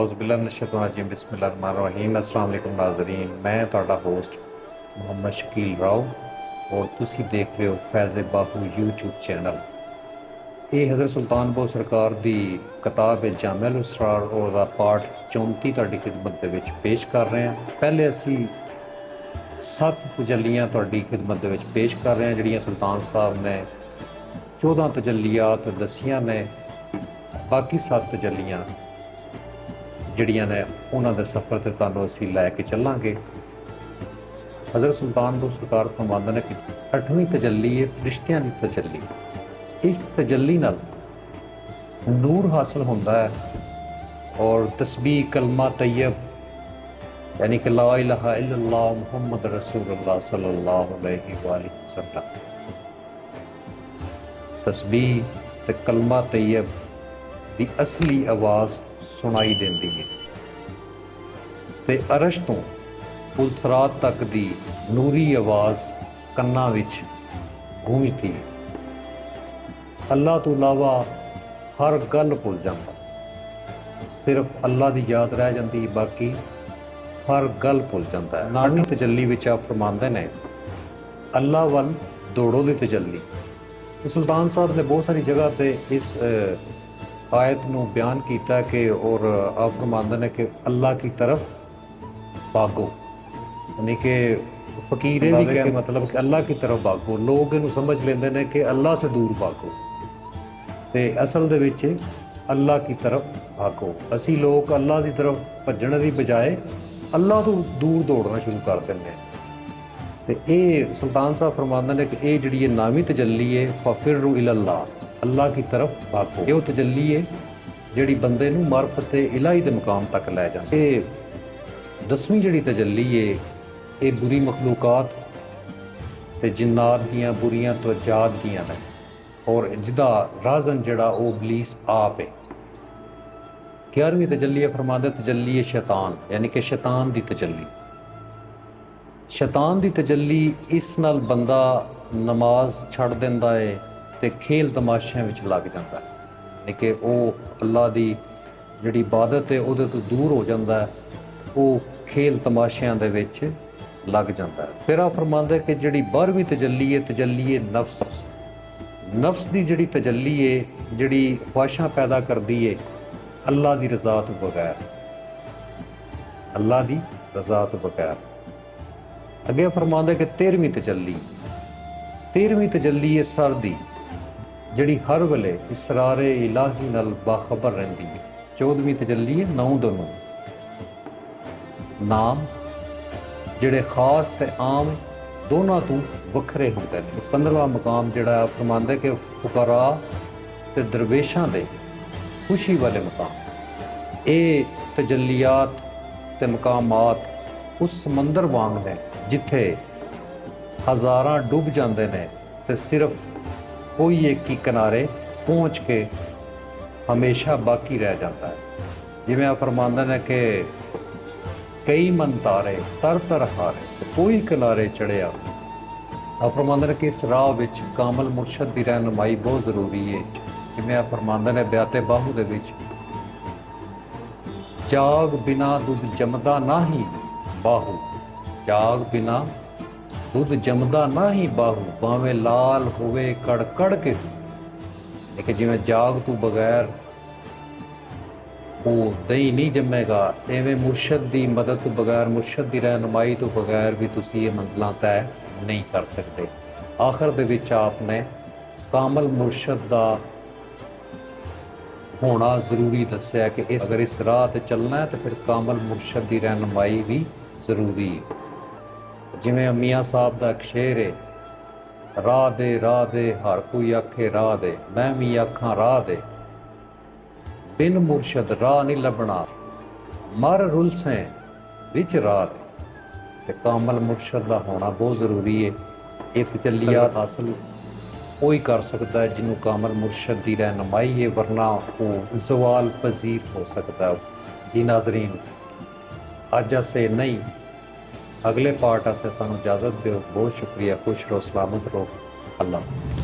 औज़ुबिल्लाहिमिनश्शैतानिर्रजीम बिस्मिल्लाहिर्रहमानिर्रहीम अस्सलाम वालेकुम नाज़रीन, मैं ਤੁਹਾਡਾ ਹੋਸਟ ਮੁਹੰਮਦ ਸ਼ਕੀਲ ਰਾਓ ਔਰ ਤੁਸੀਂ ਦੇਖ ਰਹੇ ਹੋ ਫੈਜ਼ ਬਾਹੂ YouTube ਚੈਨਲ। ਇਹ ਹਜ਼ਰਤ ਸੁਲਤਾਨਪੁਰ ਸਰਕਾਰ ਦੀ ਕਿਤਾਬ ਜਾਮਿਅਲ ਉਸਰਾਰ ਔਰ ਦਾ ਪਾਠ 34 ਤੁਹਾਡੀ ਖਿਦਮਤ ਦੇ ਵਿੱਚ ਪੇਸ਼ ਕਰ ਰਹੇ ਹਾਂ। ਪਹਿਲੇ ਅਸੀਂ 7 ਤਜੱਲੀਆਂ ਤੁਹਾਡੀ ਖਿਦਮਤ ਦੇ ਵਿੱਚ ਪੇਸ਼ ਕਰ ਰਹੇ ਹਾਂ ਜਿਹੜੀਆਂ ਸੁਲਤਾਨ ਸਾਹਿਬ ਨੇ 14 ਤਜੱਲੀਆਤ ਦੱਸੀਆਂ ਨੇ। ਬਾਕੀ 7 ਤਜੱਲੀਆਂ ਜਿਹੜੀਆਂ ਨੇ ਉਹਨਾਂ ਦੇ ਸਫ਼ਰ 'ਤੇ ਤੁਹਾਨੂੰ ਅਸੀਂ ਲੈ ਕੇ ਚੱਲਾਂਗੇ। ਹਜ਼ਰਤ ਸੁਲਤਾਨਪੁਰ ਸਰਕਾਰ ਫਰਮਾਉਂਦੇ ਨੇ ਕਿ 8ਵੀਂ ਤਜੱਲੀ ਹੈ ਫਰਿਸ਼ਤਿਆਂ ਦੀ ਤਜੱਲੀ। ਇਸ ਤਜੱਲੀ ਨਾਲ ਨੂਰ ਹਾਸਲ ਹੁੰਦਾ ਹੈ ਔਰ ਤਸਬੀਹ ਕਲਮਾ ਤੈयब यानी कि ला इलाहा इल्लल्लाह मुहम्मद रसूलुल्लाह सल्लल्लाहु अलैहि वसल्लम तस्बीह ते कलमा तैयब दी असली आवाज़ सुनाई देंदी है ते अरश तो पुलसरात तक दी नूरी आवाज़ कन्ना विच गूंजती है। अल्लाह तो इलावा हर गल भुल जाता, सिर्फ अल्लाह दी याद रह जाती, बाकी हर गल भुल जाता है। नामी तजल्ली विच आप फरमाते हैं अल्लाह वल दौड़ो दी तजल्ली। तो सुल्तान साहब ने बहुत सारी जगह पे इस आयत नूं बयान किया कि और आप फरमाते हैं कि अल्लाह की तरफ भागो, यानी कि फकीरे भी कहने मतलब कि अल्लाह की तरफ भागो। लोग इन्हूं समझ लेंदे ने कि अल्लाह से दूर भागो, ते असल दे विच अल्लाह की तरफ भागो। असी लोग अल्लाह की तरफ भजण की बजाय अल्लाह तो दूर दौड़ना शुरू कर देंगे। तो ये सुल्तान साहब फरमाते हैं कि ये जी नामी तजल्ली है फ़िरु इलल्लाह, अल्लाह की तरफ भागो। ये तजल्ली है जी बंदे नूं मार्फत इलाही के मुकाम तक लै जाती है। 10वीं जी तजल्ली है ये बुरी मखलूकात ते जिन्नात दियां बुरियां तवज्जात दियां ने और जिदा राजन जड़ा वो इबलीस आप है। 11वीं तजल्ली फरमाते तजल्ली है शैतान, यानी कि शैतान की तजल्ली। शैतान की तजल्ली इस नाल बंदा नमाज छड़ देंदा है ते खेल तमाशियां विच लग जाता है, यानी कि वो अल्लाह की जिहड़ी इबादत है उहदे तो दूर हो जाता है, वो खेल तमाशियां दे विच लग जाता है। फिर आप फरमाते कि जिहड़ी 12वीं तजल्ली है नफ्स। नफ्स की जिहड़ी तजल्ली है जिहड़ी ख्वाहिशां पैदा करती है अल्लाह की रज़ा तो बगैर, अल्लाह की रज़ा तो बगैर। अगे फरमांदे कि 13वीं तजल्ली है सर दी जिहड़ी हर वेले इसरारे इलाही नाल बाखबर रहिंदी है। 14वीं तजल्ली है नौ दोनों नाम जिहड़े खास ते आम दोनों तो वखरे होंदे ने। 15वां मकाम जिहड़ा फरमांदे कि फुकरा ते दरवेशां दे खुशी वाले मकाम। ये तजल्लियात ते मकामात उस समंदर वांग ने जिथे हज़ारां डुब जाते हैं तो सिर्फ कोई एक ही किनारे पहुँच के हमेशा बाकी रह जाता है। जिवें आप फरमाते हैं कि कई मन तारे तर तर हारे कोई किनारे चढ़िया। आप फरमाते हैं कि इस राह विच कामल मुर्शद की रहनुमाई बहुत ज़रूरी है। जिवें आप फरमाते हैं ब्याते बाहू दे विच जाग बिना दुध जमदा नाही बाहू, जाग बिना दुध जमदा नाही बाहू, भावें लाल होवे कड़ कड़ के। लेकिन जिवें जाग तो बगैर वो दही नहीं जमेगा, इवें मुर्शद की मदद तो बगैर, मुर्शद की रहनुमाई तो बगैर भी तुसी ये मंजिलां तय नहीं कर सकते। आखिर दे विच आपने कामल मुर्शद का होना जरूरी दस्या कि अगर इस राह ते चलना है तो फिर कामल मुर्शद की रहनुमाई भी जरूरी है। जिवें मियाँ साहब का एक शेर है, राह दे हर कोई आखे राह दे, मैं भी आखां राह दे, बिन मुर्शद राह नहीं लभना, मर रुलसें विच राह दे। ते कामल मुर्शद का होना बहुत जरूरी है। एक तजल्लियात हासिल कोई कर सकता है जिन्हों कामल मुर्शद की रहनुमाई है, वरना वो जवाल पजीर हो सकता है। जी नाजरीन, अज असे नहीं अगले पार्ट आसे सानू इजाज़त दो। बहुत शुक्रिया। खुश रहो, सलामत रहो। अल्लाह।